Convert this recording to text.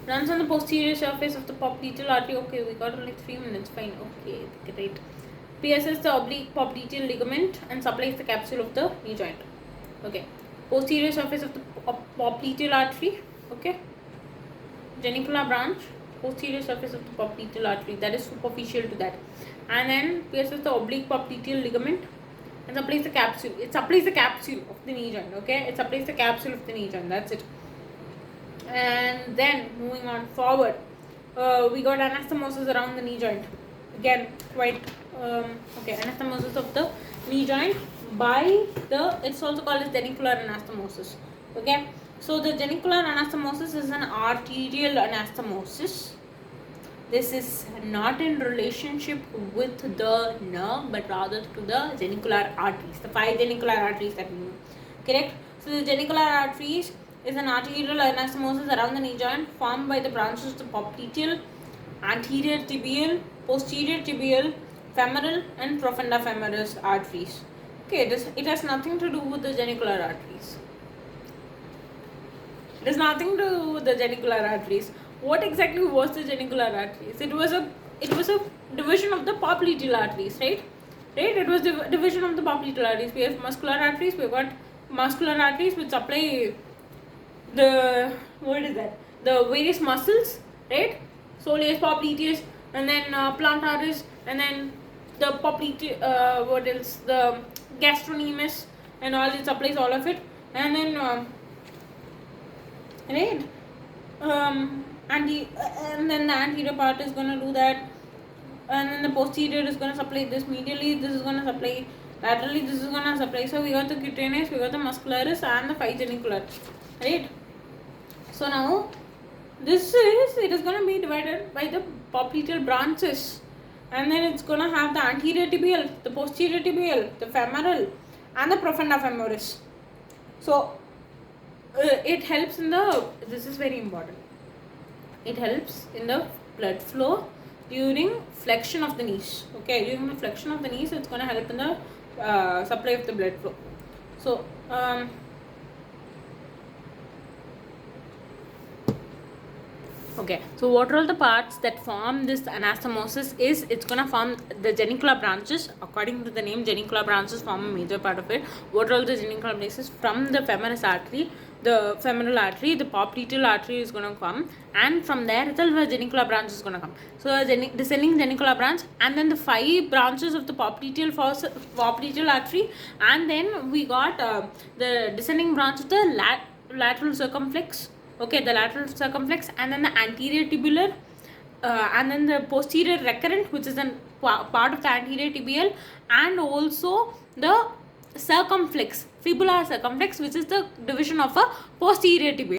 Runs on the posterior surface of the popliteal artery. Okay, we got only 3 minutes. Fine. Okay, great. Pierces the oblique popliteal ligament and supplies the capsule of the knee joint. Okay. Posterior surface of the popliteal artery. Okay. Genicular branch. Posterior surface of the popliteal artery. That is superficial to that. And then pierces the oblique popliteal ligament and supplies the capsule. It supplies the capsule of the knee joint. Okay. It supplies the capsule of the knee joint. That's it. And then moving on forward, we got anastomosis around the knee joint. Again, quite okay. Anastomosis of the knee joint by the, it's also called as genicular anastomosis. Okay, so the genicular anastomosis is an arterial anastomosis. This is not in relationship with the nerve, but rather to the genicular arteries, the 5 genicular arteries that we know. Correct. So the genicular arteries is an arterial anastomosis around the knee joint formed by the branches of the popliteal, anterior tibial, posterior tibial, femoral and profunda femoris arteries. Okay, it has nothing to do with the genicular arteries. It has nothing to do with the genicular arteries. What exactly was the genicular arteries? It was a division of the popliteal arteries, right? Right? It was the division of the popliteal arteries. We have muscular arteries. We have got muscular arteries which supply the, what is that, the various muscles, right? Soleus, popliteus, and then plantaris, and then the popliteal, what else, the gastrocnemius, and all it supplies all of it. And then right, and then the anterior part is going to do that, and then the posterior is going to supply this medially, this is going to supply laterally, this is going to supply. So we got the cutaneous, we got the muscularis, and the 5 genicular, right? So now it is going to be divided by the popliteal branches, and then it's going to have the anterior tibial, the posterior tibial, the femoral and the profunda femoris. So it helps in the, this is very important, it helps in the blood flow during flexion of the knees. Okay, during the flexion of the knees, it's going to help in the supply of the blood flow. So okay, so what are all the parts that form this anastomosis? Is it's going to form the genicular branches. According to the name, genicular branches form a major part of it. What are all the genicular branches? From the femoris artery, the femoral artery, the popliteal artery is going to come, and from there itself the genicular branch is going to come. So the descending genicular branch, and then the 5 branches of the popliteal artery, and then we got the descending branch of the lateral circumflex. Okay, the lateral circumflex, and then the anterior tibular, and then the posterior recurrent, which is a part of the anterior tibial, and also the circumflex, fibular circumflex, which is the division of a posterior tibial.